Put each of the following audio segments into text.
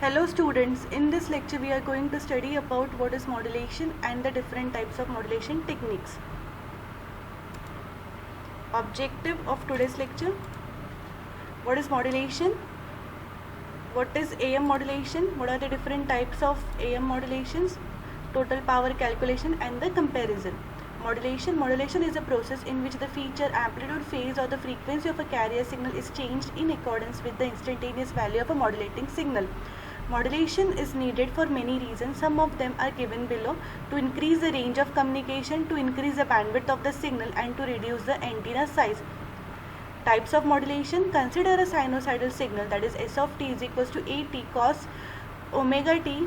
Hello students, in this lecture we are going to study about what is modulation and the different types of modulation techniques. Objective of today's lecture: what is modulation, what is AM modulation, what are the different types of AM modulations, total power calculation and the comparison. Modulation is a process in which the feature, amplitude, phase or the frequency of a carrier signal is changed in accordance with the instantaneous value of a modulating signal. Modulation is needed for many reasons. Some of them are given below: to increase the range of communication, to increase the bandwidth of the signal and to reduce the antenna size. Types of modulation: consider a sinusoidal signal, that is S of t is equals to AT cos omega t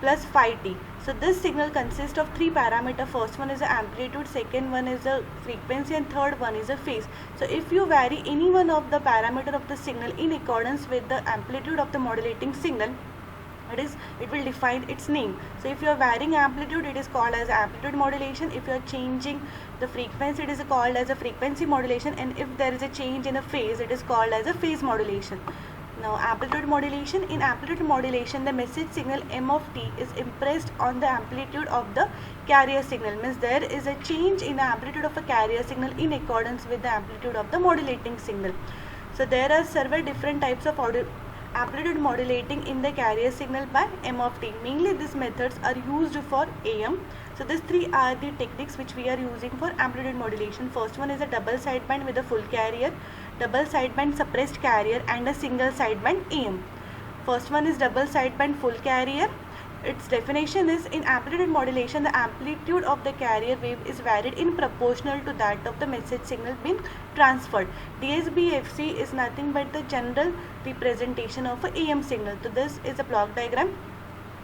plus phi t. So this signal consists of three parameters. First one is the amplitude, second one is the frequency and third one is the phase. So if you vary any one of the parameter of the signal in accordance with the amplitude of the modulating signal, it will define its name. So if you are varying amplitude, it is called as amplitude modulation. If you are changing the frequency, it is called as a frequency modulation, and if there is a change in a phase, it is called as a phase modulation. Now amplitude modulation. In amplitude modulation, the message signal m of t is impressed on the amplitude of the carrier signal. Means there is a change in the amplitude of a carrier signal in accordance with the amplitude of the modulating signal. So there are several different types of amplitude modulating in the carrier signal by m of t. Mainly these methods are used for AM. So these three are the techniques which we are using for amplitude modulation. First one is a double sideband with a full carrier, double sideband suppressed carrier and a single sideband AM. First one is double sideband full carrier. Its definition is: in amplitude modulation, the amplitude of the carrier wave is varied in proportional to that of the message signal being transferred. DSBFC is nothing but the general representation of an AM signal. So this is a block diagram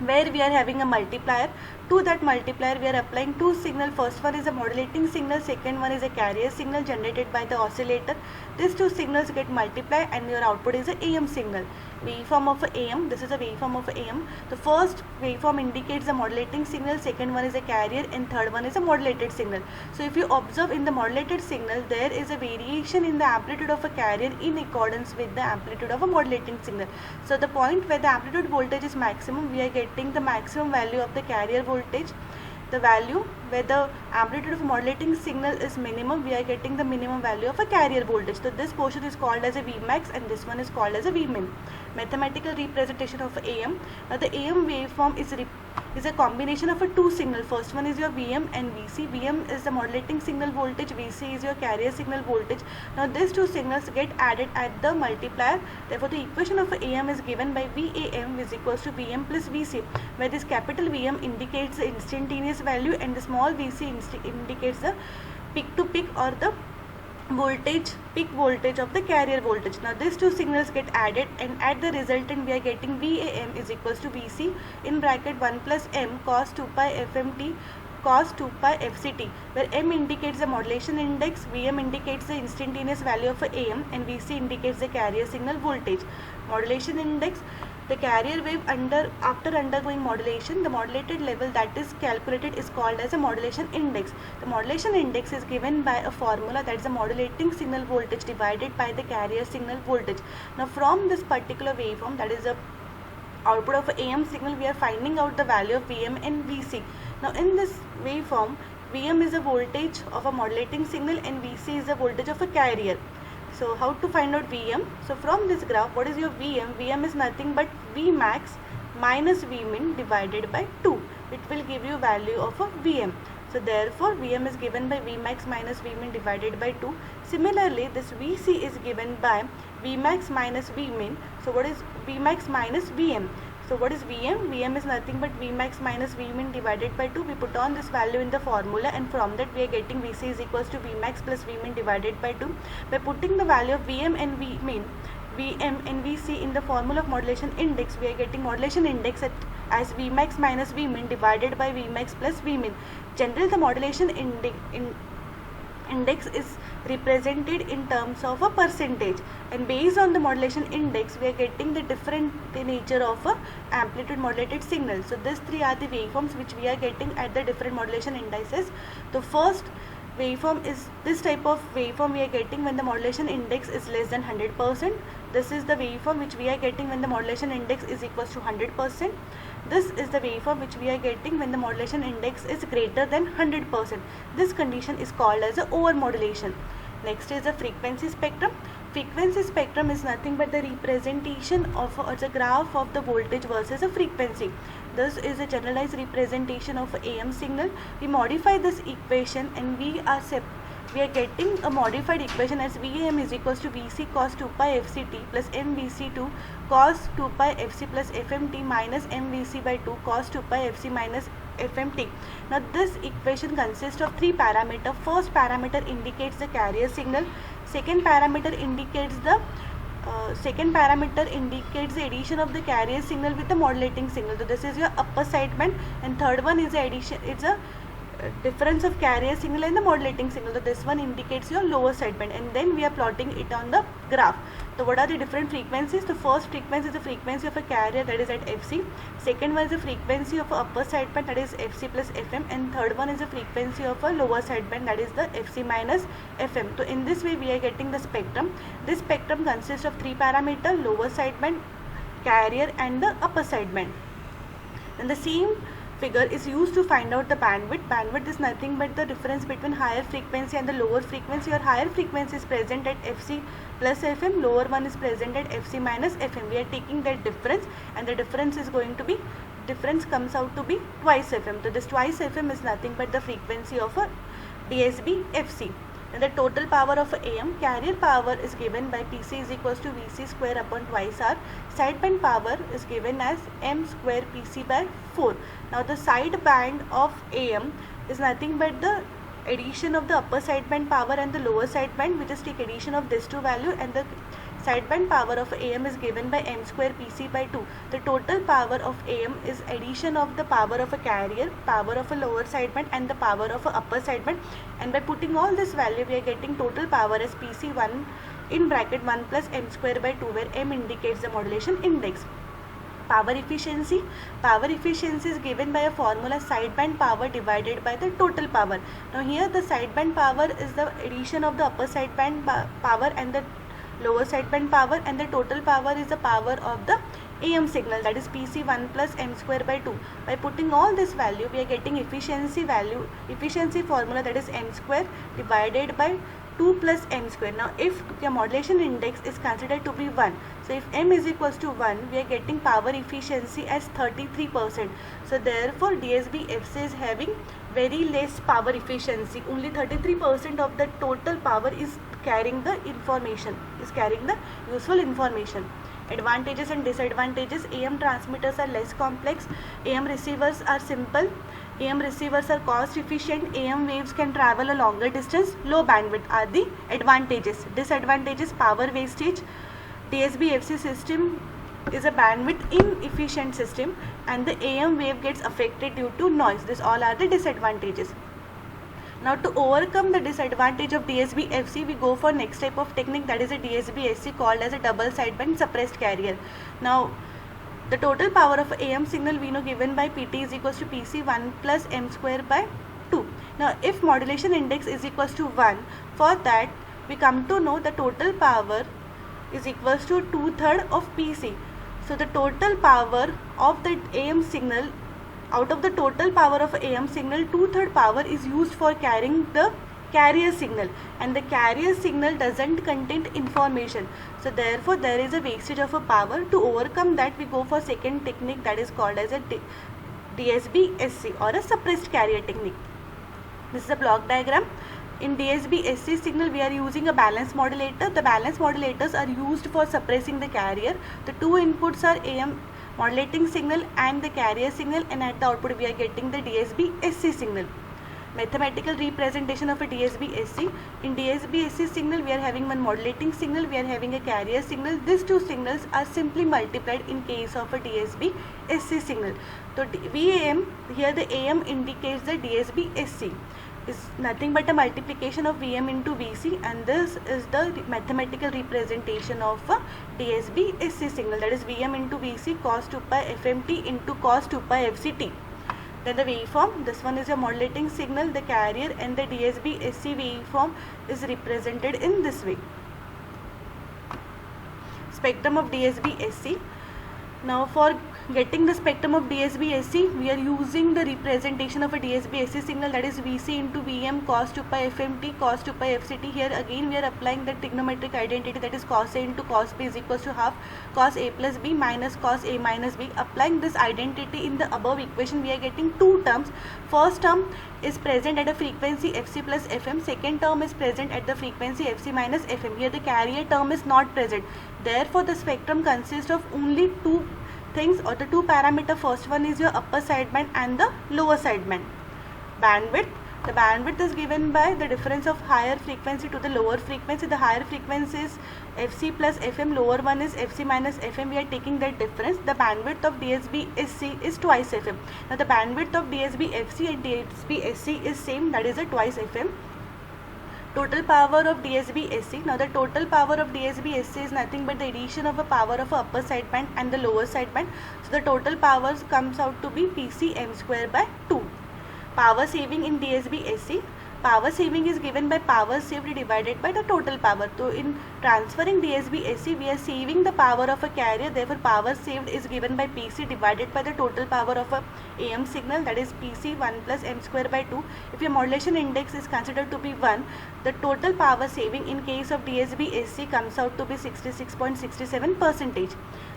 where we are having a multiplier. To that multiplier we are applying two signals. First one is a modulating signal, second one is a carrier signal generated by the oscillator. These two signals get multiplied and your output is a AM signal. Waveform of AM. This is a waveform of AM. The first waveform indicates the modulating signal, second one is a carrier and third one is a modulated signal. So if you observe in the modulated signal, there is a variation in the amplitude of a carrier in accordance with the amplitude of a modulating signal. So the point where the amplitude voltage is maximum, we are getting the maximum value of the carrier voltage. The value where the amplitude of modulating signal is minimum, we are getting the minimum value of a carrier voltage. So this portion is called as a Vmax and this one is called as a Vmin. Mathematical representation of AM. Now the AM waveform is a combination of a two signal. First one is your Vm and Vc. Vm is the modulating signal voltage, Vc is your carrier signal voltage. Now these two signals get added at the multiplier. Therefore the equation of AM is given by Vam is equals to Vm plus Vc, where this capital Vm indicates the instantaneous value and the small Vc indicates the peak to peak or the peak voltage of the carrier voltage. Now these two signals get added and at the resultant we are getting Vam is equals to Vc in bracket 1 plus m cos 2 pi fmt cos 2 pi fct, where m indicates the modulation index, Vm indicates the instantaneous value of AM and Vc indicates the carrier signal voltage. Modulation index: the carrier wave after undergoing modulation, the modulated level that is calculated is called as a modulation index. The modulation index is given by a formula, that is the modulating signal voltage divided by the carrier signal voltage. Now from this particular waveform, that is the output of AM signal, we are finding out the value of Vm and Vc. Now in this waveform, Vm is the voltage of a modulating signal and Vc is the voltage of a carrier. So how to find out Vm? So from this graph, what is your Vm? Vm is nothing but Vmax minus Vmin divided by 2. It will give you value of a Vm. So therefore Vm is given by Vmax minus Vmin divided by 2. Similarly, this Vc is given by Vmax minus Vmin. So what is Vmax minus Vm? So what is Vm? Vm is nothing but Vmax minus Vmin divided by 2. We put on this value in the formula and from that we are getting Vc is equals to Vmax plus Vmin divided by 2. By putting the value of Vm and Vmin, Vm and Vc in the formula of modulation index, we are getting modulation index as Vmax minus Vmin divided by Vmax plus Vmin. Generally the modulation index is represented in terms of a percentage, and based on the modulation index we are getting the different nature of a amplitude modulated signal. So these three are the waveforms which we are getting at the different modulation indices. The first waveform is this type of waveform we are getting when the modulation index is less than 100%. This is the waveform which we are getting when the modulation index is equals to 100%. This is the waveform which we are getting when the modulation index is greater than 100%. This condition is called as a overmodulation. Next is the frequency spectrum. Frequency spectrum is nothing but the representation of or the graph of the voltage versus a frequency. This is a generalized representation of AM signal. We modify this equation and we are getting a modified equation as VAM is equals to VC cos 2 pi FCT plus MVC2 cos 2 pi FC plus FMT minus MVC by 2 cos 2 pi FC minus FMT. Now this equation consists of three parameters. First parameter indicates the carrier signal. Second parameter indicates the addition of the carrier signal with the modulating signal. So this is your upper sideband, and third one is the addition. It's a difference of carrier signal and the modulating signal. So this one indicates your lower sideband, and then we are plotting it on the graph. So what are the different frequencies? The first frequency is the frequency of a carrier, that is at FC. Second one is the frequency of a upper sideband, that is FC plus FM, and third one is the frequency of a lower sideband, that is the FC minus FM. So in this way we are getting the spectrum. This spectrum consists of three parameters: lower sideband, carrier, and the upper sideband. And the same figure is used to find out the bandwidth. Bandwidth is nothing but the difference between higher frequency and the lower frequency. Your higher frequency is present at FC plus FM, lower one is present at FC minus FM. We are taking that difference, and the difference comes out to be twice FM. So this twice FM is nothing but the frequency of a DSB FC. And the total power of AM, carrier power is given by PC is equals to VC square upon twice R. Sideband power is given as M square PC by 4. Now the sideband of AM is nothing but the addition of the upper sideband power and the lower sideband. We just take addition of these two values, and the sideband power of AM is given by M square PC by 2. The total power of AM is addition of the power of a carrier, power of a lower sideband, and the power of a upper sideband. And by putting all this value, we are getting total power as PC1 in bracket 1 plus M square by 2, where M indicates the modulation index. Power efficiency. Power efficiency is given by a formula sideband power divided by the total power. Now here the sideband power is the addition of the upper sideband power and the lower sideband power, and the total power is the power of the AM signal, that is PC1 plus M square by 2. By putting all this value, we are getting efficiency formula, that is M square divided by 2 plus M square. Now if your modulation index is considered to be 1, so if M is equals to 1, we are getting power efficiency as 33%. So therefore DSB FC is having very less power efficiency. Only 33% of the total power is carrying the information, is carrying the useful information. Advantages and disadvantages. AM transmitters are less complex. AM receivers are simple. AM receivers are cost efficient. AM waves can travel a longer distance. Low bandwidth are the advantages. Disadvantages: power wastage. DSB FC system is a bandwidth inefficient system, and the AM wave gets affected due to noise. This all are the disadvantages. Now to overcome the disadvantage of DSB FC, we go for next type of technique, that is a DSB SC called as a double sideband suppressed carrier. Now the total power of AM signal we know given by PT is equals to PC1 plus M square by 2. Now if modulation index is equals to 1, for that we come to know the total power is equals to 2/3 of PC. So the total power of the AM signal, out of the total power of AM signal, 2/3 power is used for carrying the carrier signal, and the carrier signal doesn't contain information. So therefore there is a wastage of a power. To overcome that, we go for second technique, that is called as a DSB SC or a suppressed carrier technique. This is a block diagram. In DSB SC signal, we are using a balance modulator. The balance modulators are used for suppressing the carrier. The two inputs are AM modulating signal and the carrier signal, and at the output we are getting the DSB SC signal. Mathematical representation of a DSB SC. In DSB SC signal, we are having one modulating signal, we are having a carrier signal. These two signals are simply multiplied in case of a DSB SC signal. So VAM, here the AM indicates the DSB SC. Is nothing but a multiplication of VM into VC, and this is the mathematical representation of a DSB SC signal, that is VM into VC cos 2 pi FMT into cos 2 pi FCT. Then the waveform, this one is your modulating signal, the carrier, and the DSB-SC waveform is represented in this way. Spectrum of DSB-SC. Now for getting the spectrum of DSB-SC, we are using the representation of a DSB-SC signal, that is Vc into Vm cos 2 pi fmt cos 2 pi fct. Here again we are applying the trigonometric identity, that is cos A into cos B is equals to half cos A plus B minus cos A minus B. Applying this identity in the above equation, we are getting two terms. First term is present at a frequency Fc plus Fm. Second term is present at the frequency Fc minus Fm. Here the carrier term is not present. Therefore the spectrum consists of only two things, or the two parameter. First one is your upper sideband and the lower sideband. Bandwidth, the bandwidth is given by the difference of higher frequency to the lower frequency. The higher frequency is Fc plus Fm, lower one is Fc minus Fm. We are taking that difference. The bandwidth of DSB-SC is twice Fm. Now the bandwidth of DSB-FC and DSB-SC is same, that is a twice Fm. Total power of DSB-SC. Now the total power of DSB-SC is nothing but the addition of a power of a upper sideband and the lower sideband. So the total power comes out to be Pc m square by 2. Power saving in DSB-SC. Power saving is given by power saved divided by the total power. So in transferring DSB-SC, we are saving the power of a carrier. Therefore power saved is given by Pc divided by the total power of a AM signal, that is Pc 1 plus m square by 2. If your modulation index is considered to be 1, the total power saving in case of DSB-SC comes out to be 66.67%.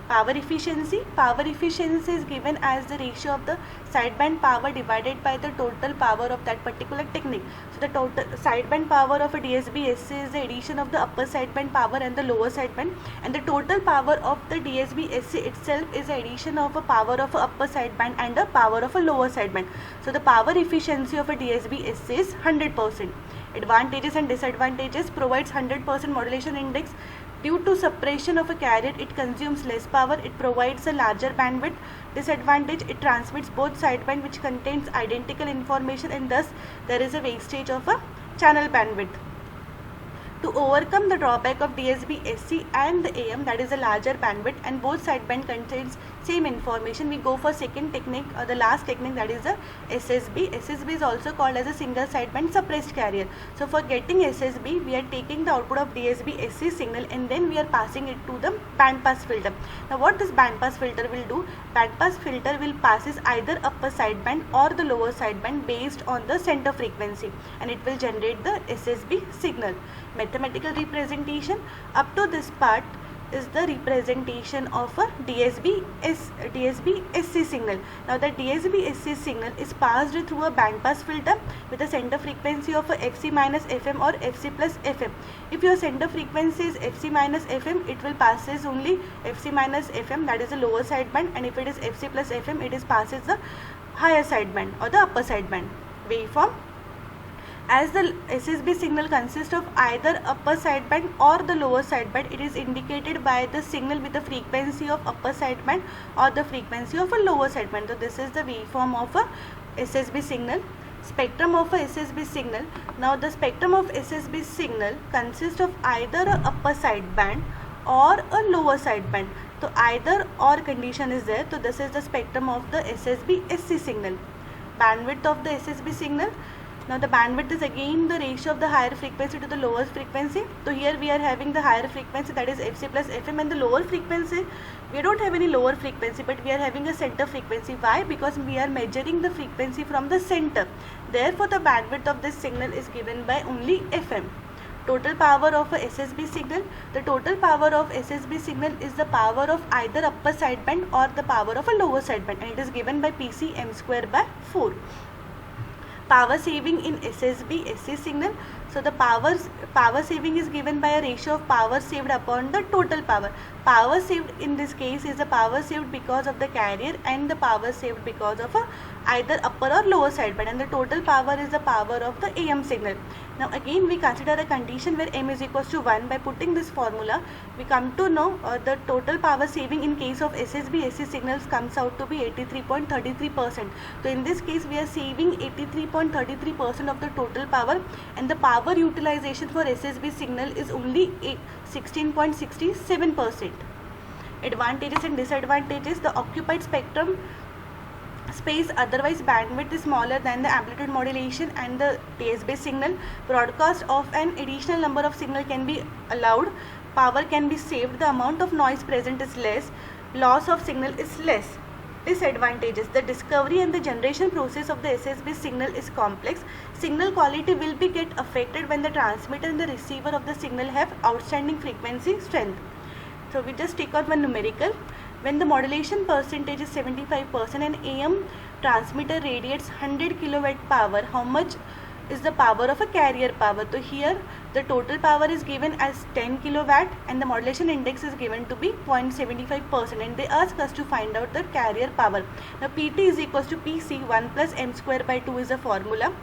Power efficiency. Power efficiency is given as the ratio of the sideband power divided by the total power of that particular technique. So the total sideband power of a DSB-SC is the addition of the upper sideband power and the lower sideband, and the total power of the DSB-SC itself is the addition of a power of a upper sideband and a power of a lower sideband. So the power efficiency of a DSB-SC is 100%. Advantages and disadvantages. Provides 100% modulation index. Due to suppression of a carrier, it consumes less power. It provides a larger bandwidth. Disadvantage, it transmits both sideband which contains identical information, and thus there is a wastage of a channel bandwidth. To overcome the drawback of DSB-SC and the AM, that is a larger bandwidth and both sideband contains same information, we go for second technique, or the last technique, that is the SSB. SSB is also called as a single sideband suppressed carrier. So for getting SSB, we are taking the output of DSB-SC signal and then we are passing it to the band pass filter. Now what this band pass filter will do? Band pass filter will passes either upper sideband or the lower sideband based on the center frequency, and it will generate the SSB signal. Mathematical representation. Up to this part is the representation of a DSB-SC signal. Now the DSB-SC signal is passed through a band pass filter with a center frequency of a Fc minus Fm or Fc plus Fm. If your center frequency is Fc minus Fm, it will passes only Fc minus Fm, that is the lower sideband, and if it is Fc plus Fm, it is passes the higher sideband or the upper sideband. Waveform. As the SSB signal consists of either upper sideband or the lower sideband, it is indicated by the signal with the frequency of upper sideband or the frequency of a lower sideband. So this is the waveform of a SSB signal. Spectrum of a SSB signal. Now the spectrum of SSB signal consists of either a upper sideband or a lower sideband. So either or condition is there. So this is the spectrum of the SSB-SC signal. Bandwidth of the SSB signal. Now the bandwidth is again the ratio of the higher frequency to the lower frequency. So here we are having the higher frequency, that is Fc plus Fm, and the lower frequency, we don't have any lower frequency but we are having a center frequency. Why? Because we are measuring the frequency from the center. Therefore the bandwidth of this signal is given by only Fm. Total power of a SSB signal. The total power of SSB signal is the power of either upper sideband or the power of a lower sideband, and it is given by Pc m square by 4. Power saving in SSB-SC signal. So the power saving is given by a ratio of power saved upon the total power. Power saved in this case is the power saved because of the carrier and the power saved because of either upper or lower sideband, and the total power is the power of the AM signal. Now again we consider a condition where m is equals to 1. By putting this formula, we come to know the total power saving in case of SSB-SC signals comes out to be 83.33%. So in this case we are saving 83.33% of the total power, and the power utilization for SSB signal is only 16.67%. Advantages and disadvantages. The occupied spectrum space, otherwise bandwidth is smaller than the amplitude modulation and the DSB signal. Broadcast of an additional number of signal can be allowed. Power can be saved. The amount of noise present is less. Loss of signal is less. Disadvantages: the discovery and the generation process of the SSB signal is complex. Signal quality will be get affected when the transmitter and the receiver of the signal have outstanding frequency strength. So we just take out one numerical. When the modulation percentage is 75% and AM transmitter radiates 100 kilowatt power, how much is the power of a carrier power? So here the total power is given as 10 kilowatt and the modulation index is given to be 0.75%, and they ask us to find out the carrier power. Now PT is equals to PC 1 plus m square by 2 is a formula.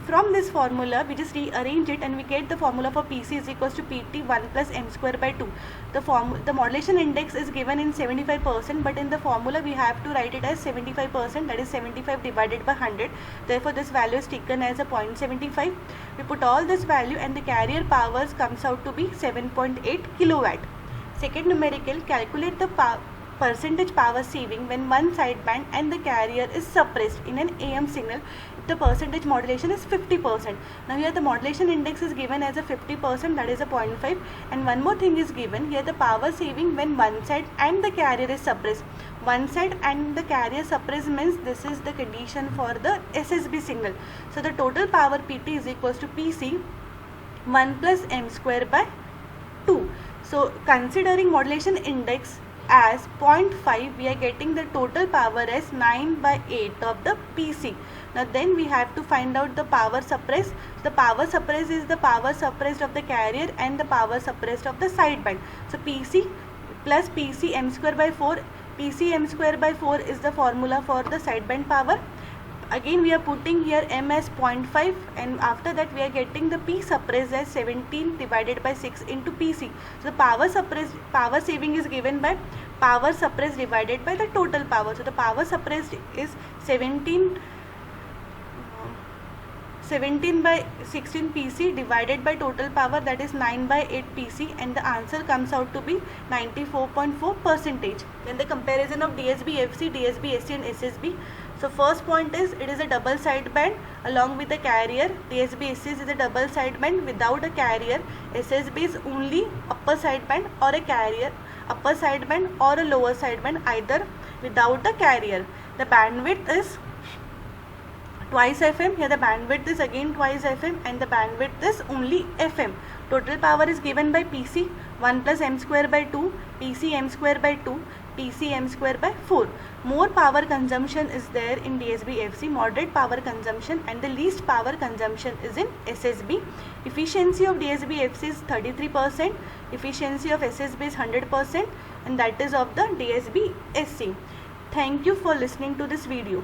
From this formula we just rearrange it and we get the formula for PC is equals to PT 1 plus m square by 2. The modulation index is given in 75%, but in the formula we have to write it as 75%, that is 75 divided by 100. Therefore this value is taken as a 0.75. We put all this value and the carrier powers comes out to be 7.8 kilowatt. Second numerical: calculate the percentage power saving when one sideband and the carrier is suppressed in an AM signal if the percentage modulation is 50%. Now here the modulation index is given as a 50%, that is a 0.5, and one more thing is given here: the power saving when one side and the carrier is suppressed. One side and the carrier suppressed means this is the condition for the SSB signal. So the total power PT is equals to PC 1 plus m square by 2. So considering modulation index as 0.5, we are getting the total power as 9 by 8 of the PC. Now then we have to find out the power suppressed. The power suppressed is the power suppressed of the carrier and the power suppressed of the sideband. So PC plus PC m square by 4. PC m square by 4 is the formula for the sideband power. Again we are putting here m as 0.5, and after that we are getting the P suppressed as 17 divided by 6 into PC. So the power saving is given by power suppressed divided by the total power. So the power suppressed is 17 by 16 PC divided by total power, that is 9 by 8 PC, and the answer comes out to be 94.4%. Then the comparison of DSB FC, DSB SC and SSB. So first point is it is a double sideband along with a carrier. DSB SC is a double sideband without a carrier. SSB is only upper sideband or a carrier, upper sideband or a lower sideband, either without a carrier. The bandwidth is twice FM. Here the bandwidth is again twice FM and the bandwidth is only FM. Total power is given by PC 1 plus m square by 2, PC m square by 2, PC m square by 4. More power consumption is there in DSB FC, moderate power consumption, and the least power consumption is in SSB. Efficiency of DSB FC is 33%, efficiency of SSB is 100%, and that is of the DSB SC. Thank you for listening to this video.